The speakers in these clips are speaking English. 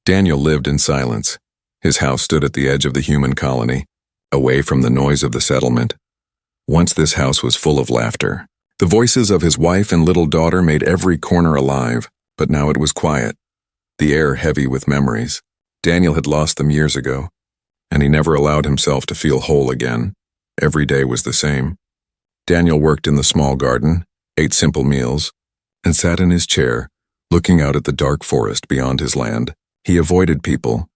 Daniel lived in silence. His house stood at the edge of the human colony, away from the noise of the settlement. Once this house was full of laughter. The voices of his wife and little daughter made every corner alive, but now it was quiet, the air heavy with memories. Daniel had lost them years ago, and he never allowed himself to feel whole again. Every day was the same. Daniel worked in the small garden, ate simple meals, and sat in his chair, looking out at the dark forest beyond his land. He avoided people.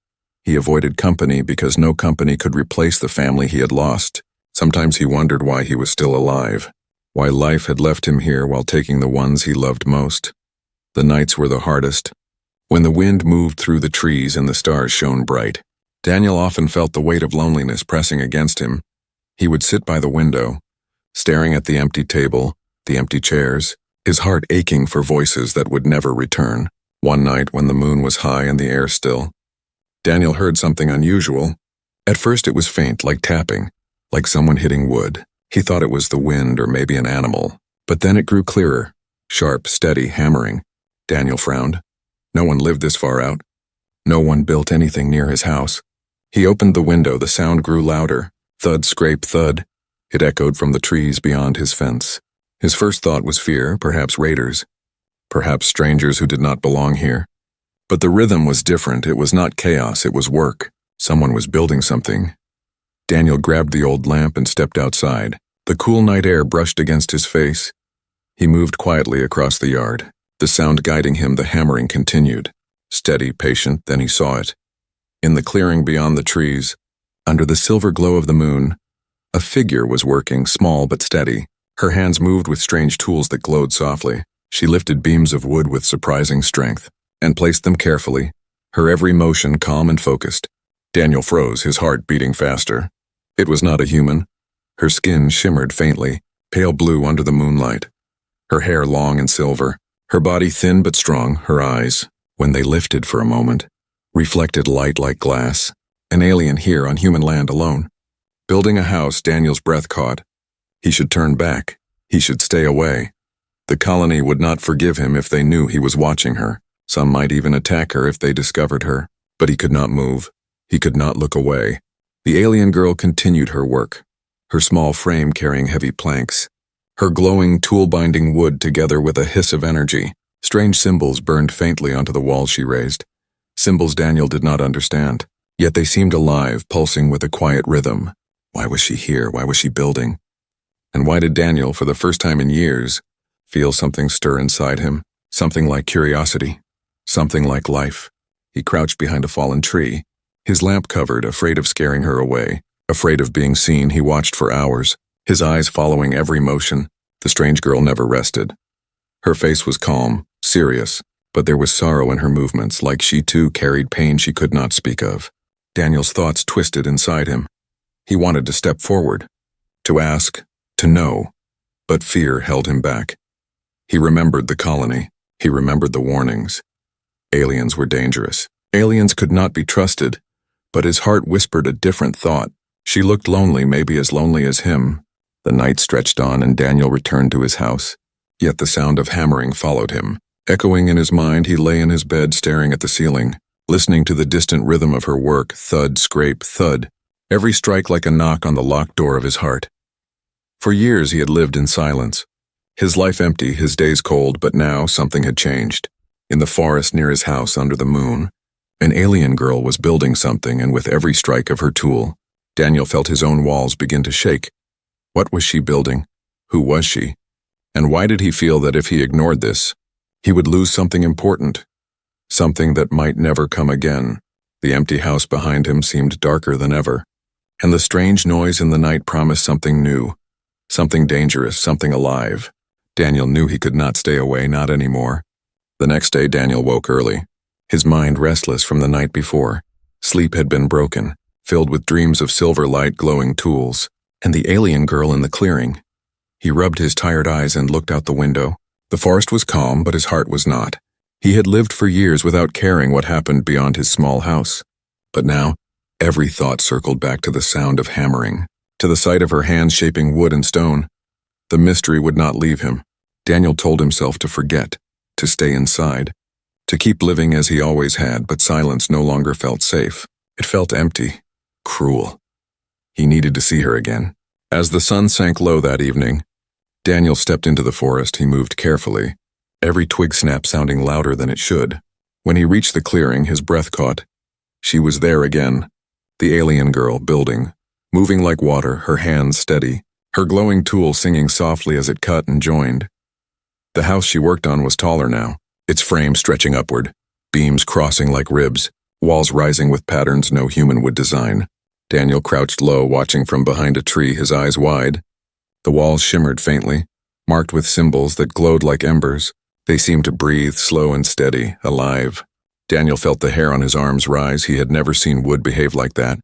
He avoided company because no company could replace the family he had lost. Sometimes he wondered why he was still alive, why life had left him here while taking the ones he loved most. The nights were the hardest, when the wind moved through the trees and the stars shone bright. Daniel often felt the weight of loneliness pressing against him. He would sit by the window, staring at the empty table, the empty chairs, his heart aching for voices that would never return. One night when the moon was high and the air still, Daniel heard something unusual. At first it was faint, like tapping, like someone hitting wood. He thought it was the wind or maybe an animal. But then it grew clearer, sharp, steady, hammering. Daniel frowned. No one lived this far out. No one built anything near his house. He opened the window. The sound grew louder. Thud, scrape, thud. It echoed from the trees beyond his fence. His first thought was fear, perhaps raiders, perhaps strangers who did not belong here. But the rhythm was different. It was not chaos, it was work. Someone was building something. Daniel grabbed the old lamp and stepped outside. The cool night air brushed against his face. He moved quietly across the yard. The sound guiding him, the hammering continued. Steady, patient, then he saw it. In the clearing beyond the trees, under the silver glow of the moon, a figure was working, small but steady. Her hands moved with strange tools that glowed softly. She lifted beams of wood with surprising strength and placed them carefully, her every motion calm and focused. Daniel froze, his heart beating faster. It was not a human. Her skin shimmered faintly, pale blue under the moonlight. Her hair long and silver, her body thin but strong, her eyes, when they lifted for a moment, reflected light like glass. An alien here on human land alone. Building a house, Daniel's breath caught. He should turn back. He should stay away. The colony would not forgive him if they knew he was watching her. Some might even attack her if they discovered her. But he could not move. He could not look away. The alien girl continued her work, her small frame carrying heavy planks, her glowing tool-binding wood together with a hiss of energy. Strange symbols burned faintly onto the walls she raised. Symbols Daniel did not understand, yet they seemed alive, pulsing with a quiet rhythm. Why was she here? Why was she building? And why did Daniel, for the first time in years, feel something stir inside him? Something like curiosity. Something like life. He crouched behind a fallen tree, his lamp covered, afraid of scaring her away. Afraid of being seen, he watched for hours, his eyes following every motion. The strange girl never rested. Her face was calm, serious, but there was sorrow in her movements, like she too carried pain she could not speak of. Daniel's thoughts twisted inside him. He wanted to step forward, to ask, to know, but fear held him back. He remembered the colony. He remembered the warnings. Aliens were dangerous. Aliens could not be trusted, but his heart whispered a different thought. She looked lonely, maybe as lonely as him. The night stretched on and Daniel returned to his house. Yet the sound of hammering followed him. Echoing in his mind, he lay in his bed staring at the ceiling, listening to the distant rhythm of her work, thud, scrape, thud, every strike like a knock on the locked door of his heart. For years he had lived in silence, his life empty, his days cold, but now something had changed. In the forest near his house under the moon, an alien girl was building something, and with every strike of her tool, Daniel felt his own walls begin to shake. What was she building? Who was she? And why did he feel that if he ignored this, he would lose something important, something that might never come again? The empty house behind him seemed darker than ever, and the strange noise in the night promised something new, something dangerous, something alive. Daniel knew he could not stay away, not anymore. The next day Daniel woke early, his mind restless from the night before. Sleep had been broken, filled with dreams of silver light glowing tools, and the alien girl in the clearing. He rubbed his tired eyes and looked out the window. The forest was calm, but his heart was not. He had lived for years without caring what happened beyond his small house. But now, every thought circled back to the sound of hammering, to the sight of her hands shaping wood and stone. The mystery would not leave him. Daniel told himself to forget, to stay inside. To keep living as he always had, but silence no longer felt safe. It felt empty, cruel. He needed to see her again. As the sun sank low that evening, Daniel stepped into the forest. He moved carefully, every twig snap sounding louder than it should. When he reached the clearing, his breath caught. She was there again, the alien girl, building, moving like water, her hands steady, her glowing tool singing softly as it cut and joined. The house she worked on was taller now, its frame stretching upward, beams crossing like ribs, walls rising with patterns no human would design. Daniel crouched low, watching from behind a tree, his eyes wide. The walls shimmered faintly, marked with symbols that glowed like embers. They seemed to breathe, slow and steady, alive. Daniel felt the hair on his arms rise. He had never seen wood behave like that.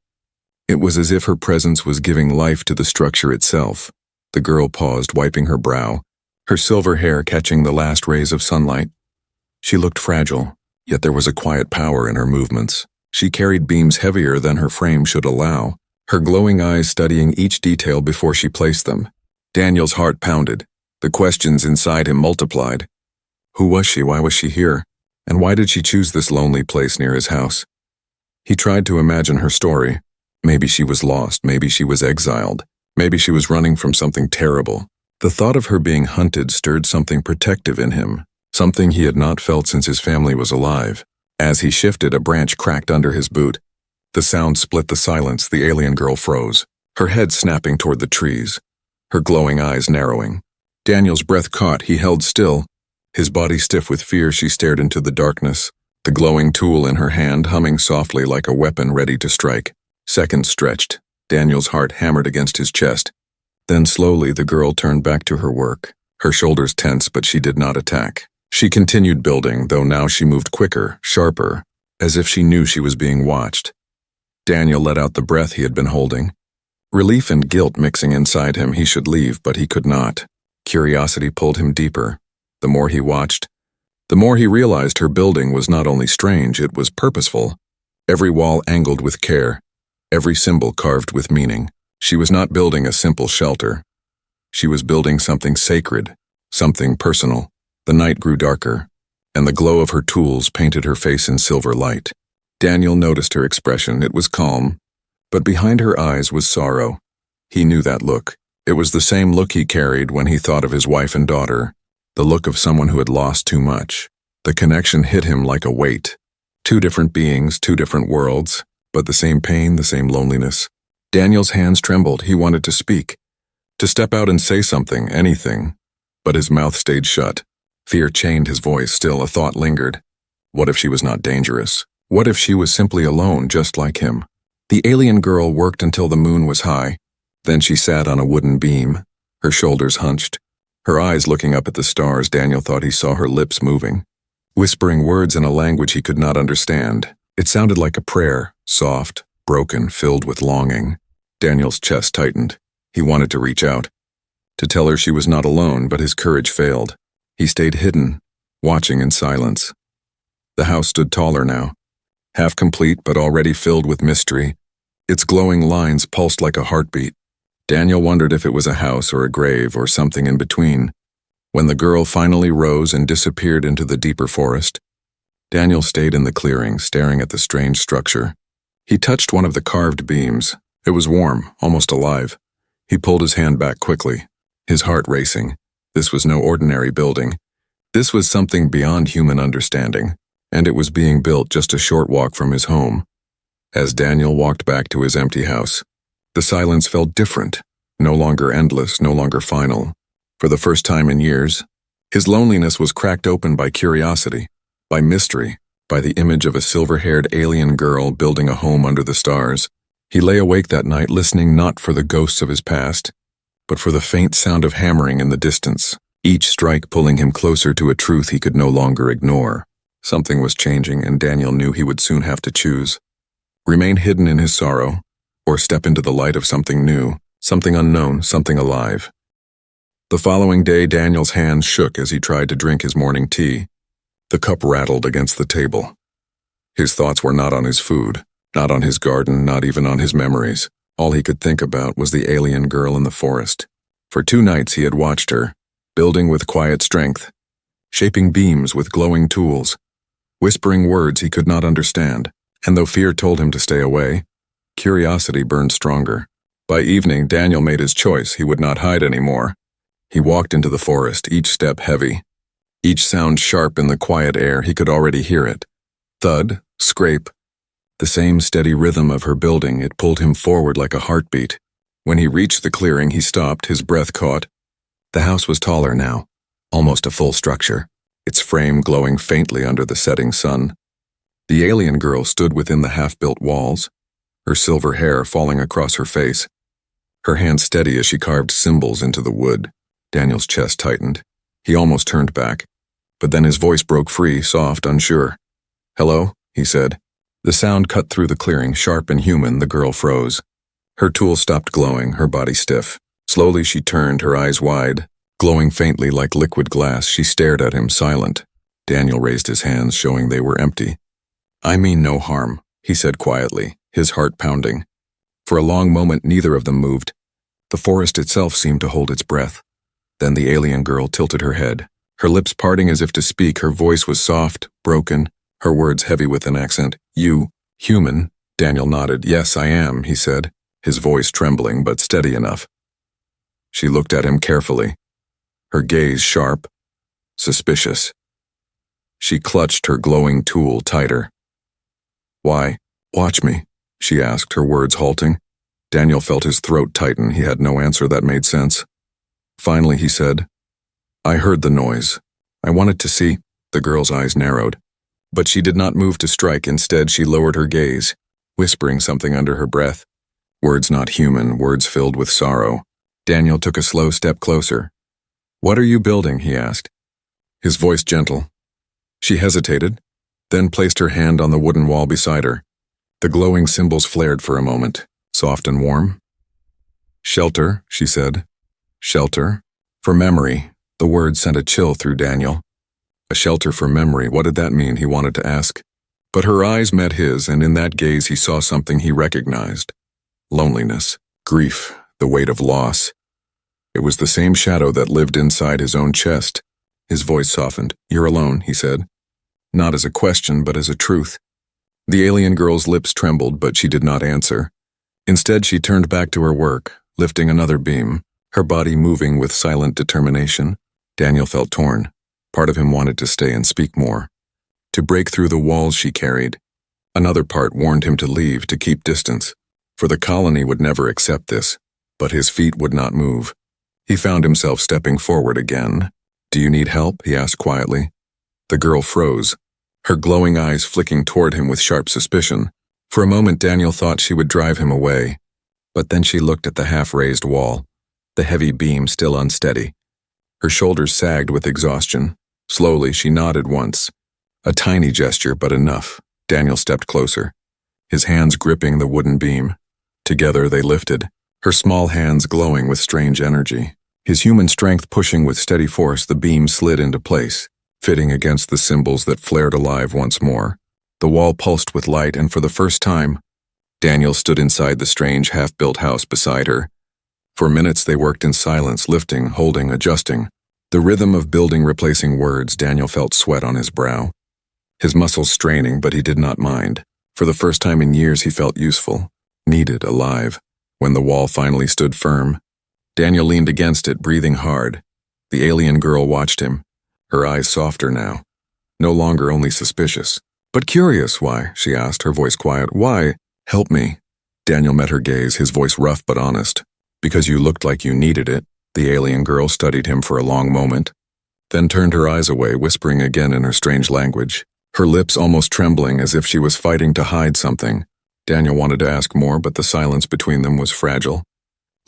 It was as if her presence was giving life to the structure itself. The girl paused, wiping her brow, her silver hair catching the last rays of sunlight. She looked fragile, yet there was a quiet power in her movements. She carried beams heavier than her frame should allow, her glowing eyes studying each detail before she placed them. Daniel's heart pounded. The questions inside him multiplied. Who was she? Why was she here? And why did she choose this lonely place near his house? He tried to imagine her story. Maybe she was lost, maybe she was exiled, maybe she was running from something terrible. The thought of her being hunted stirred something protective in him, something he had not felt since his family was alive. As he shifted, a branch cracked under his boot. The sound split the silence. The alien girl froze, her head snapping toward the trees, her glowing eyes narrowing. Daniel's breath caught. He held still, his body stiff with fear. She stared into the darkness, the glowing tool in her hand humming softly like a weapon ready to strike. Seconds stretched. Daniel's heart hammered against his chest. Then slowly the girl turned back to her work, her shoulders tense, but she did not attack. She continued building, though now she moved quicker, sharper, as if she knew she was being watched. Daniel let out the breath he had been holding. Relief and guilt mixing inside him. He should leave, but he could not. Curiosity pulled him deeper. The more he watched, the more he realized her building was not only strange, it was purposeful. Every wall angled with care, every symbol carved with meaning. She was not building a simple shelter. She was building something sacred, something personal. The night grew darker, and the glow of her tools painted her face in silver light. Daniel noticed her expression. It was calm, but behind her eyes was sorrow. He knew that look. It was the same look he carried when he thought of his wife and daughter, the look of someone who had lost too much. The connection hit him like a weight. Two different beings, two different worlds, but the same pain, the same loneliness. Daniel's hands trembled. He wanted to speak, to step out and say something, anything, but his mouth stayed shut. Fear chained his voice. Still, a thought lingered. What if she was not dangerous? What if she was simply alone, just like him? The alien girl worked until the moon was high. Then she sat on a wooden beam, her shoulders hunched, her eyes looking up at the stars. Daniel thought he saw her lips moving, whispering words in a language he could not understand. It sounded like a prayer, soft, broken, filled with longing. Daniel's chest tightened. He wanted to reach out, to tell her she was not alone, but his courage failed. He stayed hidden, watching in silence. The house stood taller now, half complete but already filled with mystery. Its glowing lines pulsed like a heartbeat. Daniel wondered if it was a house or a grave or something in between. When the girl finally rose and disappeared into the deeper forest, Daniel stayed in the clearing, staring at the strange structure. He touched one of the carved beams. It was warm, almost alive. He pulled his hand back quickly, his heart racing. This was no ordinary building. This was something beyond human understanding, and it was being built just a short walk from his home. As Daniel walked back to his empty house, the silence felt different, no longer endless, no longer final. For the first time in years, his loneliness was cracked open by curiosity, by mystery, by the image of a silver-haired alien girl building a home under the stars. He lay awake that night, listening not for the ghosts of his past, but for the faint sound of hammering in the distance, each strike pulling him closer to a truth he could no longer ignore. Something was changing, and Daniel knew he would soon have to choose. Remain hidden in his sorrow, or step into the light of something new, something unknown, something alive. The following day, Daniel's hands shook as he tried to drink his morning tea. The cup rattled against the table. His thoughts were not on his food, not on his garden, not even on his memories. All he could think about was the alien girl in the forest. For 2 nights he had watched her, building with quiet strength, shaping beams with glowing tools, whispering words he could not understand, and though fear told him to stay away, curiosity burned stronger. By evening, Daniel made his choice. He would not hide anymore. He walked into the forest, each step heavy, each sound sharp in the quiet air. He could already hear it. Thud, scrape, the same steady rhythm of her building. It pulled him forward like a heartbeat. When he reached the clearing, he stopped, his breath caught. The house was taller now, almost a full structure, its frame glowing faintly under the setting sun. The alien girl stood within the half-built walls, her silver hair falling across her face, her hands steady as she carved symbols into the wood. Daniel's chest tightened. He almost turned back, but then his voice broke free, soft, unsure. "Hello," he said. The sound cut through the clearing, sharp and human. The girl froze. Her tool stopped glowing, her body stiff. Slowly she turned, her eyes wide. Glowing faintly like liquid glass, she stared at him, silent. Daniel raised his hands, showing they were empty. "I mean no harm," he said quietly, his heart pounding. For a long moment, neither of them moved. The forest itself seemed to hold its breath. Then the alien girl tilted her head, her lips parting as if to speak. Her voice was soft, broken, her words heavy with an accent. "You, human?" Daniel nodded. "Yes, I am," he said, his voice trembling but steady enough. She looked at him carefully, her gaze sharp, suspicious. She clutched her glowing tool tighter. "Why, watch me?" she asked, her words halting. Daniel felt his throat tighten. He had no answer that made sense. Finally, he said, "I heard the noise. I wanted to see." The girl's eyes narrowed. But she did not move to strike. Instead, she lowered her gaze, whispering something under her breath. Words not human, words filled with sorrow. Daniel took a slow step closer. "What are you building?" he asked, his voice gentle. She hesitated, then placed her hand on the wooden wall beside her. The glowing symbols flared for a moment, soft and warm. "Shelter," she said. "Shelter. For memory." The word sent a chill through Daniel. A shelter for memory. What did that mean? He wanted to ask. But her eyes met his, and in that gaze he saw something he recognized. Loneliness, grief, the weight of loss. It was the same shadow that lived inside his own chest. His voice softened. "You're alone," he said. Not as a question, but as a truth. The alien girl's lips trembled, but she did not answer. Instead, she turned back to her work, lifting another beam, her body moving with silent determination. Daniel felt torn. Part of him wanted to stay and speak more, to break through the walls she carried. Another part warned him to leave, to keep distance, for the colony would never accept this. But his feet would not move. He found himself stepping forward again. "Do you need help?" he asked quietly. The girl froze, her glowing eyes flicking toward him with sharp suspicion. For a moment, Daniel thought she would drive him away. But then she looked at the half-raised wall, the heavy beam still unsteady. Her shoulders sagged with exhaustion. Slowly, she nodded once. A tiny gesture, but enough. Daniel stepped closer, his hands gripping the wooden beam. Together they lifted, her small hands glowing with strange energy. His human strength pushing with steady force, the beam slid into place, fitting against the symbols that flared alive once more. The wall pulsed with light, and for the first time, Daniel stood inside the strange half-built house beside her. For minutes they worked in silence, lifting, holding, adjusting. The rhythm of building replacing words. Daniel felt sweat on his brow, his muscles straining, but he did not mind. For the first time in years he felt useful, needed, alive. When the wall finally stood firm, Daniel leaned against it, breathing hard. The alien girl watched him, her eyes softer now, no longer only suspicious, but curious. "Why?" she asked, her voice quiet. "Why? Help me." Daniel met her gaze, his voice rough but honest. "Because you looked like you needed it." The alien girl studied him for a long moment, then turned her eyes away, whispering again in her strange language, her lips almost trembling as if she was fighting to hide something. Daniel wanted to ask more, but the silence between them was fragile.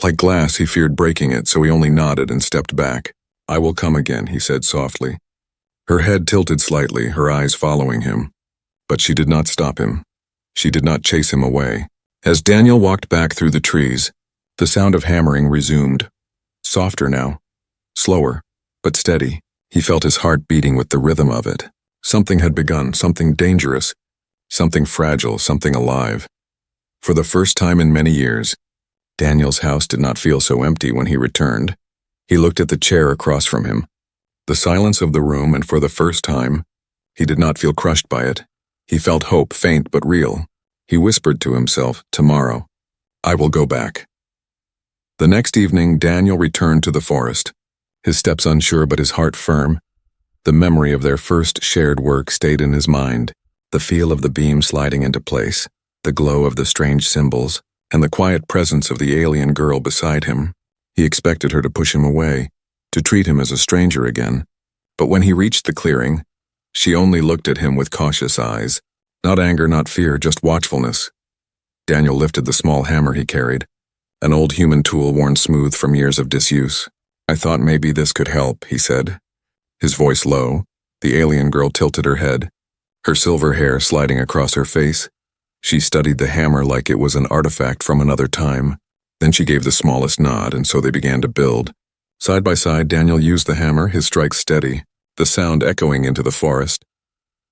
Like glass, he feared breaking it, so he only nodded and stepped back. "I will come again," he said softly. Her head tilted slightly, her eyes following him. But she did not stop him. She did not chase him away. As Daniel walked back through the trees, the sound of hammering resumed. Softer now, slower, but steady. He felt his heart beating with the rhythm of it. Something had begun, something dangerous, something fragile, something alive. For the first time in many years, Daniel's house did not feel so empty when he returned. He looked at the chair across from him, the silence of the room, and for the first time, He did not feel crushed by it. He felt hope, faint but real. He whispered to himself, "Tomorrow, I will go back." The next evening, Daniel returned to the forest, his steps unsure but his heart firm. The memory of their first shared work stayed in his mind, the feel of the beam sliding into place, the glow of the strange symbols, and the quiet presence of the alien girl beside him. He expected her to push him away, to treat him as a stranger again. But when he reached the clearing, she only looked at him with cautious eyes. Not anger, not fear, just watchfulness. Daniel lifted the small hammer he carried, an old human tool worn smooth from years of disuse. "I thought maybe this could help," he said. His voice low, the alien girl tilted her head, her silver hair sliding across her face. She studied the hammer like it was an artifact from another time. Then she gave the smallest nod, and so they began to build. Side by side, Daniel used the hammer, his strike steady, the sound echoing into the forest.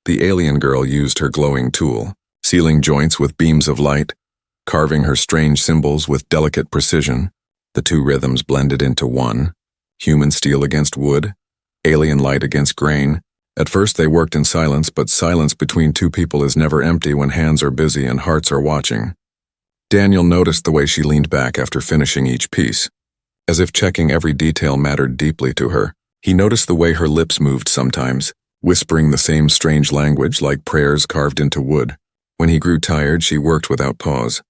The alien girl used her glowing tool, sealing joints with beams of light, carving her strange symbols with delicate precision. The two rhythms blended into one, human steel against wood, alien light against grain. At first they worked in silence, but silence between two people is never empty when hands are busy and hearts are watching. Daniel noticed the way she leaned back after finishing each piece, as if checking every detail mattered deeply to her. He noticed the way her lips moved sometimes, whispering the same strange language like prayers carved into wood. When he grew tired, she worked without pause.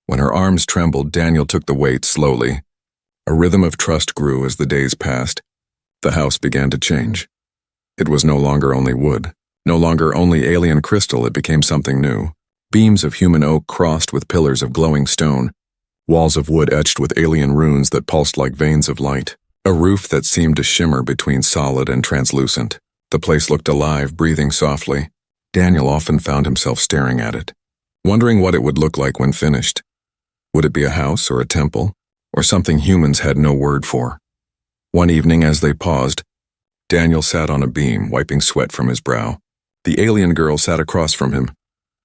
When her arms trembled, Daniel took the weight slowly. A rhythm of trust grew as the days passed. The house began to change. It was no longer only wood, no longer only alien crystal, it became something new. Beams of human oak crossed with pillars of glowing stone, walls of wood etched with alien runes that pulsed like veins of light, a roof that seemed to shimmer between solid and translucent. The place looked alive, breathing softly. Daniel often found himself staring at it, wondering what it would look like when finished. Would it be a house or a temple, or something humans had no word for? One evening, as they paused, Daniel sat on a beam, wiping sweat from his brow. The alien girl sat across from him,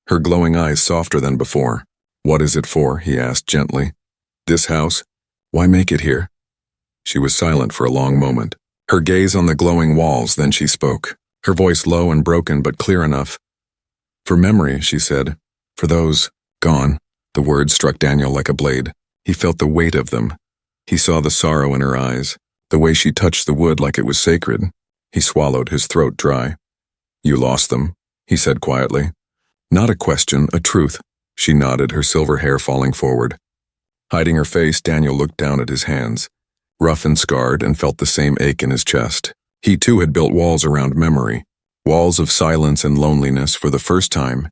her glowing eyes softer than before. "What is it for?" he asked gently. "This house? Why make it here?" She was silent for a long moment, her gaze on the glowing walls. Then she spoke, her voice low and broken but clear enough. "For memory," she said. "For those gone." The words struck Daniel like a blade. He felt the weight of them. He saw the sorrow in her eyes, the way she touched the wood like it was sacred. He swallowed, his throat dry. "You lost them," he said quietly. Not a question, a truth. She nodded, her silver hair falling forward. Hiding her face, Daniel looked down at his hands, rough and scarred, and felt the same ache in his chest. He too had built walls around memory, walls of silence and loneliness for the first time.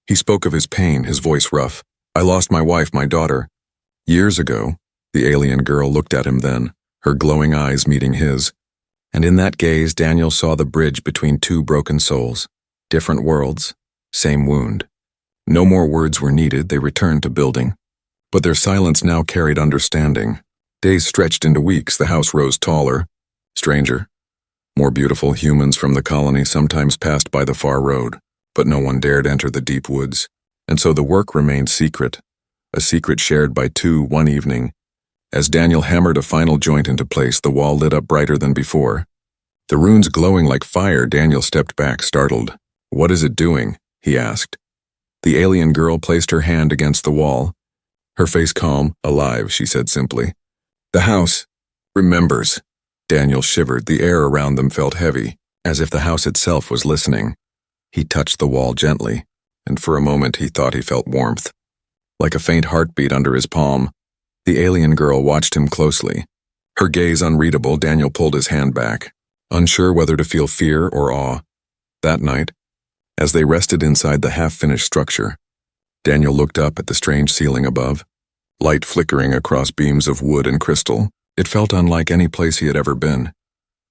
He spoke of his pain, his voice rough. "I lost my wife, my daughter. Years ago." The alien girl looked at him then, her glowing eyes meeting his. And in that gaze, Daniel saw the bridge between two broken souls. Different worlds, same wound. No more words were needed, they returned to building. But their silence now carried understanding. Days stretched into weeks, the house rose taller, stranger. More beautiful humans from the colony sometimes passed by the far road, but no one dared enter the deep woods. And so the work remained secret, a secret shared by two one evening. As Daniel hammered a final joint into place, the wall lit up brighter than before. The runes glowing like fire, Daniel stepped back, startled. "What is it doing?" he asked. The alien girl placed her hand against the wall. Her face calm, alive, she said simply. "The house remembers." Daniel shivered. The air around them felt heavy, as if the house itself was listening. He touched the wall gently, and for a moment he thought he felt warmth, like a faint heartbeat under his palm. The alien girl watched him closely. Her gaze unreadable, Daniel pulled his hand back, unsure whether to feel fear or awe. That night, as they rested inside the half-finished structure, Daniel looked up at the strange ceiling above, light flickering across beams of wood and crystal. It felt unlike any place he had ever been,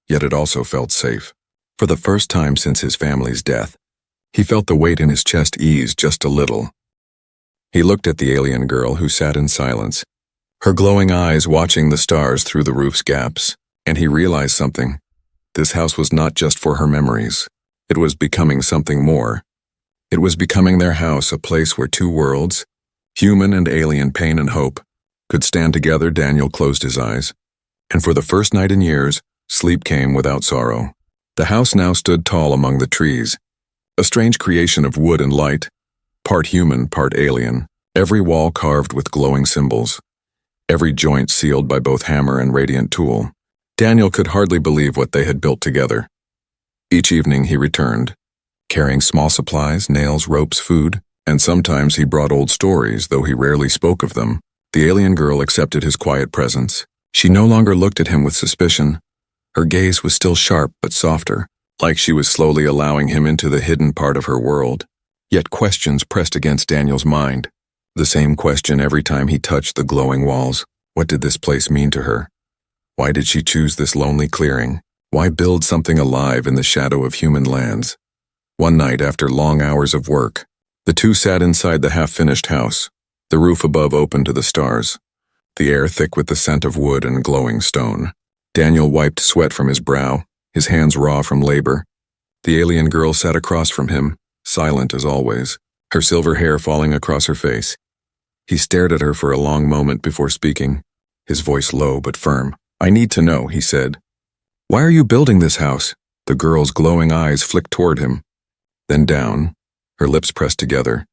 yet it also felt safe. For the first time since his family's death, he felt the weight in his chest ease just a little. He looked at the alien girl who sat in silence, her glowing eyes watching the stars through the roof's gaps, and he realized something. This house was not just for her memories. It was becoming something more. It was becoming their house, a place where two worlds, human and alien pain and hope, could stand together. Daniel closed his eyes, and for the first night in years, sleep came without sorrow. The house now stood tall among the trees, A strange creation of wood and light, part human, part alien, every wall carved with glowing symbols, every joint sealed by both hammer and radiant tool. Daniel could hardly believe what they had built together. Each evening he returned, carrying small supplies, nails, ropes, food, and sometimes he brought old stories, though he rarely spoke of them. The alien girl accepted his quiet presence. She no longer looked at him with suspicion. Her gaze was still sharp but softer, like she was slowly allowing him into the hidden part of her world. Yet questions pressed against Daniel's mind. The same question every time he touched the glowing walls. What did this place mean to her? Why did she choose this lonely clearing? Why build something alive in the shadow of human lands? One night, after long hours of work, the two sat inside the half-finished house, the roof above open to the stars, the air thick with the scent of wood and glowing stone. Daniel wiped sweat from his brow, his hands raw from labor. The alien girl sat across from him, silent as always, her silver hair falling across her face. He stared at her for a long moment before speaking, his voice low but firm. "I need to know," he said. "Why are you building this house?" The girl's glowing eyes flicked toward him, then down, her lips pressed together.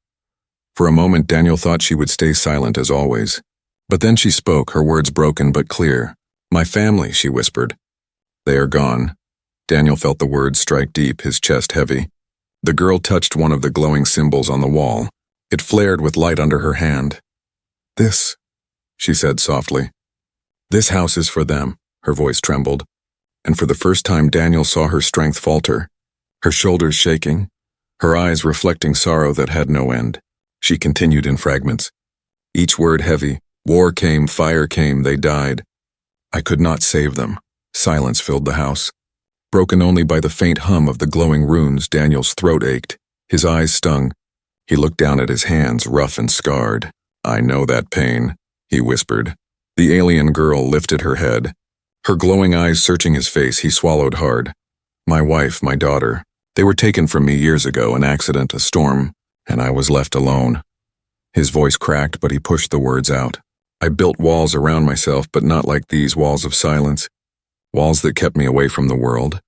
For a moment Daniel thought she would stay silent as always. But then she spoke, her words broken but clear. "My family," she whispered. "They are gone." Daniel felt the words strike deep, his chest heavy. The girl touched one of the glowing symbols on the wall. It flared with light under her hand. "This," she said softly. "This house is for them." Her voice trembled, and for the first time Daniel saw her strength falter, her shoulders shaking, her eyes reflecting sorrow that had no end. She continued in fragments, each word heavy. "War came, fire came, they died. I could not save them." Silence filled the house, broken only by the faint hum of the glowing runes. Daniel's throat ached, his eyes stung. He looked down at his hands, rough and scarred. "I know that pain," he whispered. The alien girl lifted her head, her glowing eyes searching his face. He swallowed hard. "My wife, my daughter, they were taken from me years ago, an accident, a storm, and I was left alone." His voice cracked, but he pushed the words out. "I built walls around myself, but not like these walls of silence. Walls that kept me away from the world."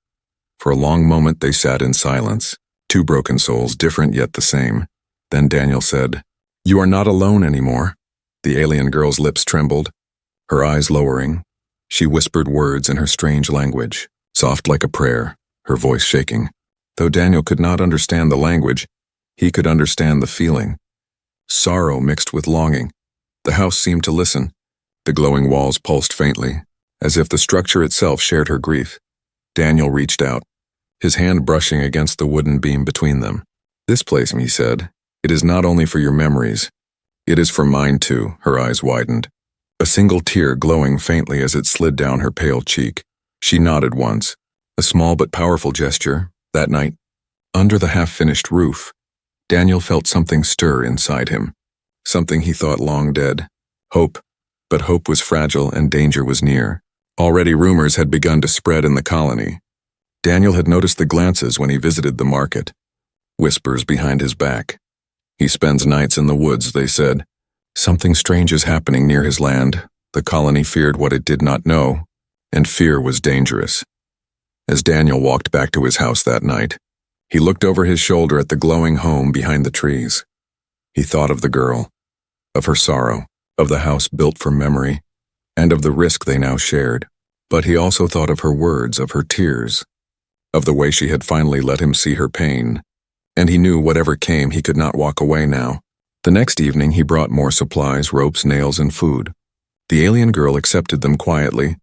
For a long moment they sat in silence, two broken souls, different yet the same. Then Daniel said, "You are not alone anymore." The alien girl's lips trembled, her eyes lowering. She whispered words in her strange language, soft like a prayer, her voice shaking. Though Daniel could not understand the language, he could understand the feeling. Sorrow mixed with longing. The house seemed to listen. The glowing walls pulsed faintly, as if the structure itself shared her grief. Daniel reached out, his hand brushing against the wooden beam between them. "This place," he said, "it is not only for your memories. It is for mine too." Her eyes widened, a single tear glowing faintly as it slid down her pale cheek. She nodded once, a small but powerful gesture. That night, under the half-finished roof, Daniel felt something stir inside him, something he thought long dead. Hope. But hope was fragile and danger was near. Already rumors had begun to spread in the colony. Daniel had noticed the glances when he visited the market, whispers behind his back. "He spends nights in the woods," they said. Something strange is happening near his land. The colony feared what it did not know, and fear was dangerous. As Daniel walked back to his house that night, he looked over his shoulder at the glowing home behind the trees. He thought of the girl, of her sorrow, of the house built for memory, and of the risk they now shared. But he also thought of her words, of her tears, of the way she had finally let him see her pain. And he knew whatever came, he could not walk away now. The next evening he brought more supplies, ropes, nails, and food. The alien girl accepted them quietly,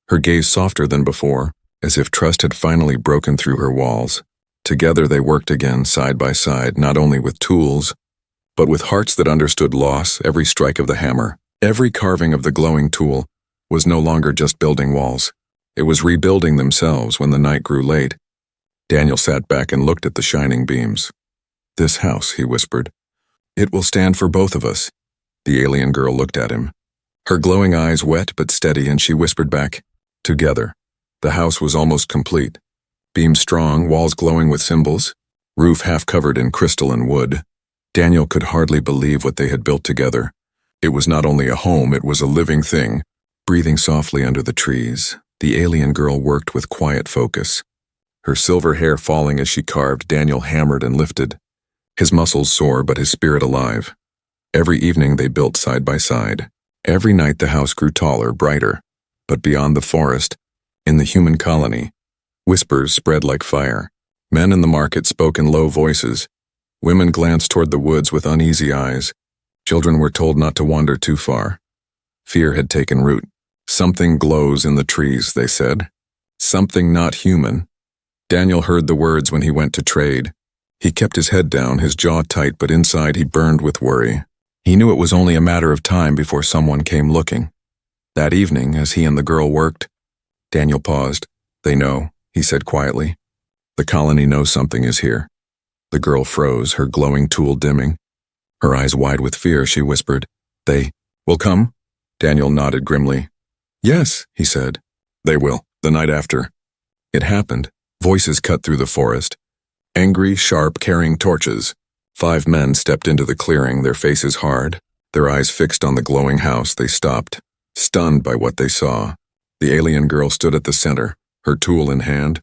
her gaze softer than before, as if trust had finally broken through her walls. Together they worked again, side by side, not only with tools, but with hearts that understood loss. Every strike of the hammer, every carving of the glowing tool, was no longer just building walls. It was rebuilding themselves. When the night grew late, Daniel sat back and looked at the shining beams. "This house," he whispered. "It will stand for both of us." The alien girl looked at him, her glowing eyes wet but steady, and she whispered back, "Together." The house was almost complete. Beams strong, walls glowing with symbols, roof half covered in crystal and wood. Daniel could hardly believe what they had built together. It was not only a home, it was a living thing, breathing softly under the trees. The alien girl worked with quiet focus, Her silver hair falling as she carved, Daniel hammered and lifted. His muscles sore but his spirit alive. Every evening they built side by side. Every night the house grew taller, brighter. But beyond the forest, in the human colony, whispers spread like fire. Men in the market spoke in low voices. Women glanced toward the woods with uneasy eyes. Children were told not to wander too far. Fear had taken root. Something glows in the trees, they said. Something not human. Daniel heard the words when he went to trade. He kept his head down, his jaw tight, but inside he burned with worry. He knew it was only a matter of time before someone came looking. That evening, as he and the girl worked, Daniel paused. "They know," he said quietly. "The colony knows something is here." The girl froze, her glowing tool dimming. Her eyes wide with fear, she whispered, "They will come?" Daniel nodded grimly. "Yes," he said. "They will, the night after." It happened. Voices cut through the forest. Angry, sharp, carrying torches. 5 men stepped into the clearing, their faces hard, their eyes fixed on the glowing house. They stopped, stunned by what they saw. The alien girl stood at the center, her tool in hand,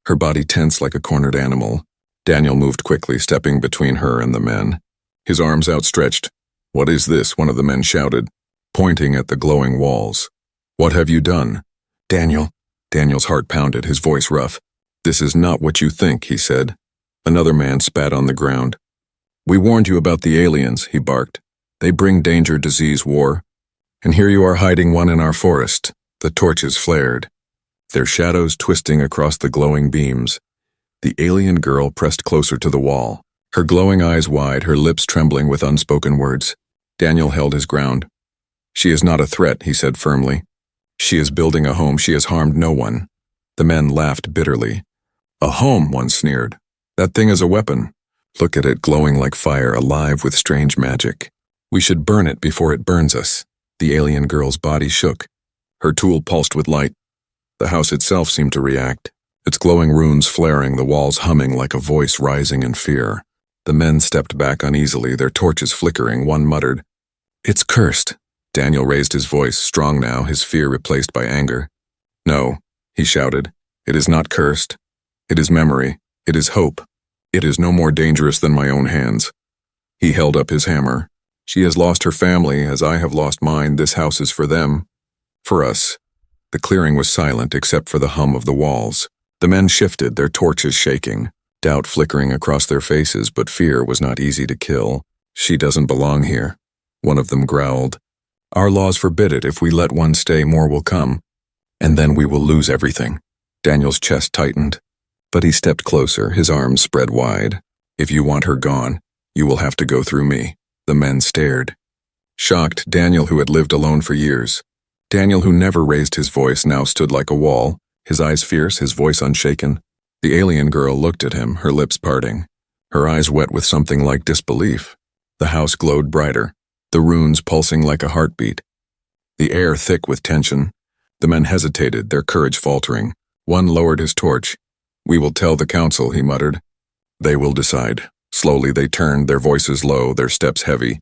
her body tense like a cornered animal. Daniel moved quickly, stepping between her and the men, his arms outstretched. "What is this?" one of the men shouted, pointing at the glowing walls. "What have you done?" Daniel's heart pounded, his voice rough. "This is not what you think," he said. Another man spat on the ground. "We warned you about the aliens," he barked. "They bring danger, disease, war. And here you are hiding one in our forest." The torches flared, their shadows twisting across the glowing beams. The alien girl pressed closer to the wall, her glowing eyes wide, her lips trembling with unspoken words. Daniel held his ground. "She is not a threat," he said firmly. "She is building a home. She has harmed no one." The men laughed bitterly. "A home," one sneered. "That thing is a weapon. Look at it, glowing like fire, alive with strange magic. We should burn it before it burns us." The alien girl's body shook. Her tool pulsed with light. The house itself seemed to react, its glowing runes flaring, the walls humming like a voice rising in fear. The men stepped back uneasily, their torches flickering. One muttered, "It's cursed." Daniel raised his voice, strong now, his fear replaced by anger. "No," he shouted. "It is not cursed. It is memory. It is hope. It is no more dangerous than my own hands." He held up his hammer. "She has lost her family, as I have lost mine. This house is for them. For us." The clearing was silent except for the hum of the walls. The men shifted, their torches shaking, doubt flickering across their faces, but fear was not easy to kill. "She doesn't belong here," one of them growled. "Our laws forbid it. If we let one stay, more will come. And then we will lose everything." Daniel's chest tightened, but he stepped closer, his arms spread wide. "If you want her gone, you will have to go through me." The men stared. Shocked, Daniel, who had lived alone for years, Daniel, who never raised his voice, now stood like a wall, his eyes fierce, his voice unshaken. The alien girl looked at him, her lips parting, her eyes wet with something like disbelief. The house glowed brighter, the runes pulsing like a heartbeat, the air thick with tension. The men hesitated, their courage faltering. One lowered his torch. "We will tell the council," he muttered. "They will decide." Slowly they turned, their voices low, their steps heavy,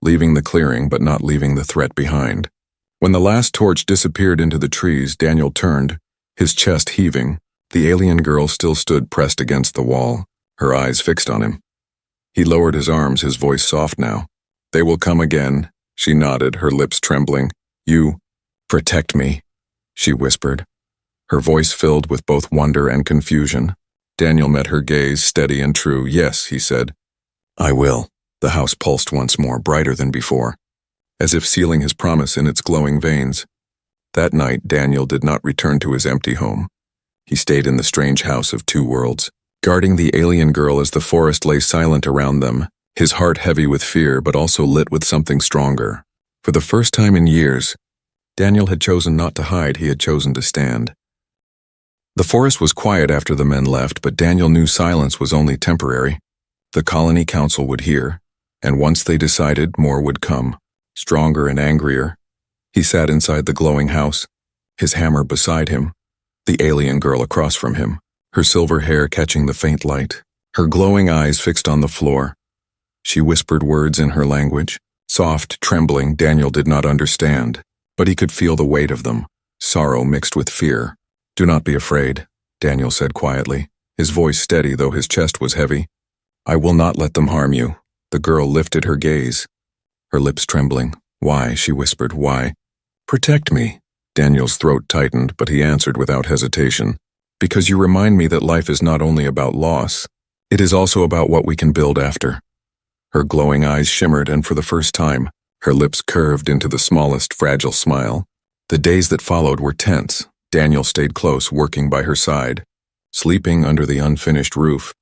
leaving the clearing but not leaving the threat behind. When the last torch disappeared into the trees, Daniel turned, his chest heaving. The alien girl still stood pressed against the wall, her eyes fixed on him. He lowered his arms, his voice soft now. "They will come again." She nodded, her lips trembling. "You protect me," she whispered, her voice filled with both wonder and confusion. Daniel met her gaze, steady and true. "Yes," he said. "I will." The house pulsed once more, brighter than before, as if sealing his promise in its glowing veins. That night, Daniel did not return to his empty home. He stayed in the strange house of 2 worlds, guarding the alien girl as the forest lay silent around them, his heart heavy with fear but also lit with something stronger. For the first time in years, Daniel had chosen not to hide, he had chosen to stand. The forest was quiet after the men left, but Daniel knew silence was only temporary. The colony council would hear, and once they decided, more would come, stronger and angrier. He sat inside the glowing house, his hammer beside him, the alien girl across from him, her silver hair catching the faint light, her glowing eyes fixed on the floor. She whispered words in her language, soft, trembling. Daniel did not understand, but he could feel the weight of them, sorrow mixed with fear. "Do not be afraid. Daniel said quietly, his voice steady though his chest was heavy. I will not let them harm you. The girl lifted her gaze, her lips trembling. Why, she whispered, why? Protect me. Daniel's throat tightened, but he answered without hesitation. Because you remind me that life is not only about loss, it is also about what we can build after. Her glowing eyes shimmered, and for the first time, her lips curved into the smallest, fragile smile. The days that followed were tense. Daniel stayed close, working by her side, sleeping under the unfinished roof.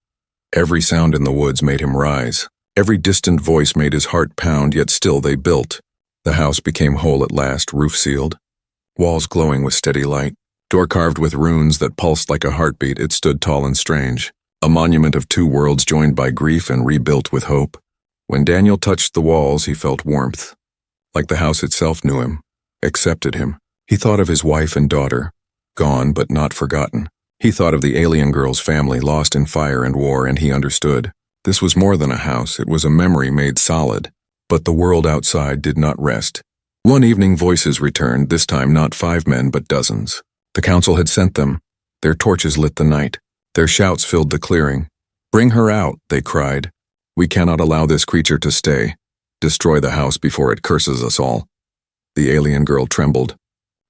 Every sound in the woods made him rise. Every distant voice made his heart pound, yet still they built. The house became whole at last, roof sealed, walls glowing with steady light, door carved with runes that pulsed like a heartbeat. It stood tall and strange, a monument of two worlds joined by grief and rebuilt with hope. When Daniel touched the walls, he felt warmth, like the house itself knew him, accepted him. He thought of his wife and daughter, gone but not forgotten. He thought of the alien girl's family lost in fire and war, and he understood. This was more than a house, it was a memory made solid. But the world outside did not rest. One evening voices returned, this time not 5 men but dozens. The council had sent them. Their torches lit the night. Their shouts filled the clearing. Bring her out, they cried. We cannot allow this creature to stay. Destroy the house before it curses us all. The alien girl trembled,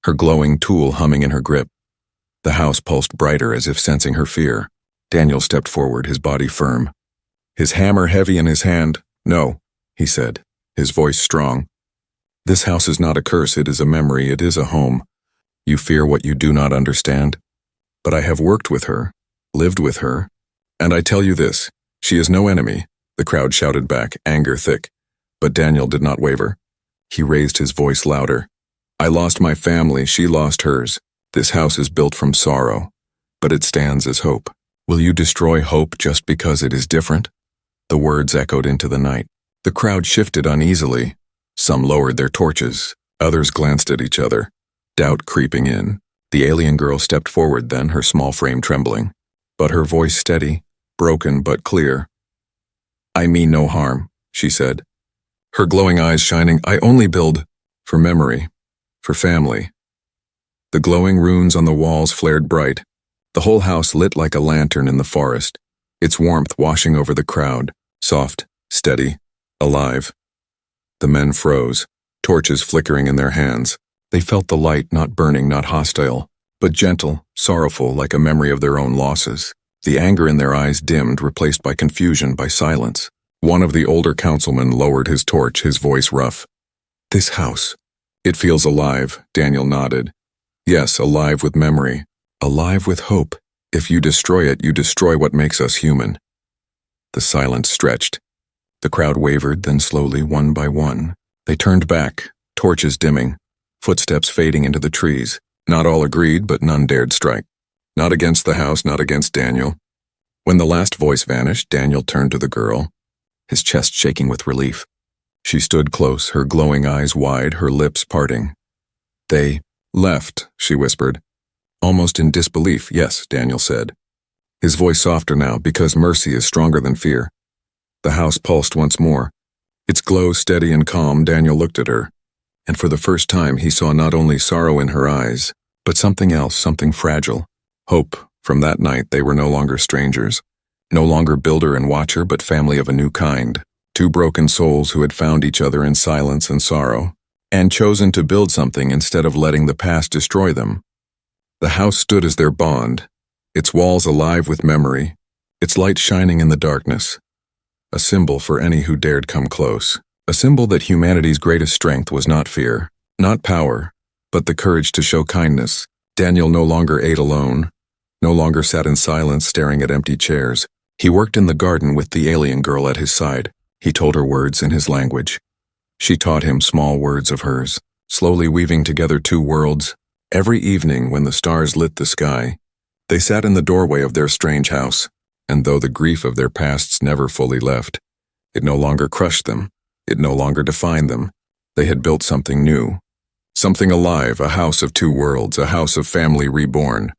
her glowing tool humming in her grip. The house pulsed brighter as if sensing her fear. Daniel stepped forward, his body firm, his hammer heavy in his hand. No, he said, his voice strong. This house is not a curse, it is a memory, it is a home. You fear what you do not understand. But I have worked with her, lived with her, and I tell you this, she is no enemy. The crowd shouted back, anger thick. But Daniel did not waver. He raised his voice louder. I lost my family, she lost hers. This house is built from sorrow, but it stands as hope. Will you destroy hope just because it is different? The words echoed into the night. The crowd shifted uneasily. Some lowered their torches. Others glanced at each other, doubt creeping in. The alien girl stepped forward then, her small frame trembling, but her voice steady, broken but clear. I mean no harm, she said, her glowing eyes shining. I only build for memory, for family. The glowing runes on the walls flared bright. The whole house lit like a lantern in the forest, its warmth washing over the crowd, soft, steady, alive. The men froze, torches flickering in their hands. They felt the light, not burning, not hostile, but gentle, sorrowful, like a memory of their own losses. The anger in their eyes dimmed, replaced by confusion, by silence. One of the older councilmen lowered his torch, his voice rough. This house. It feels alive, Daniel nodded. Yes, alive with memory, alive with hope. If you destroy it, you destroy what makes us human. The silence stretched. The crowd wavered, then slowly, one by one, they turned back, torches dimming, footsteps fading into the trees. Not all agreed, but none dared strike. Not against the house, not against Daniel. When the last voice vanished, Daniel turned to the girl, his chest shaking with relief. She stood close, her glowing eyes wide, her lips parting. They left, she whispered. Almost in disbelief. Yes, Daniel said, his voice softer now, because mercy is stronger than fear. The house pulsed once more. Its glow steady and calm. Daniel looked at her, and for the first time he saw not only sorrow in her eyes, but something else, something fragile. Hope. From that night they were no longer strangers, no longer builder and watcher, but family of a new kind. Two broken souls who had found each other in silence and sorrow, and chosen to build something instead of letting the past destroy them. The house stood as their bond, its walls alive with memory, its light shining in the darkness. A symbol for any who dared come close. A symbol that humanity's greatest strength was not fear, not power, but the courage to show kindness. Daniel no longer ate alone, no longer sat in silence staring at empty chairs. He worked in the garden with the alien girl at his side. He told her words in his language. She taught him small words of hers, slowly weaving together two worlds. Every evening when the stars lit the sky, they sat in the doorway of their strange house, and though the grief of their pasts never fully left, it no longer crushed them, it no longer defined them. They had built something new, something alive, a house of two worlds, a house of family reborn.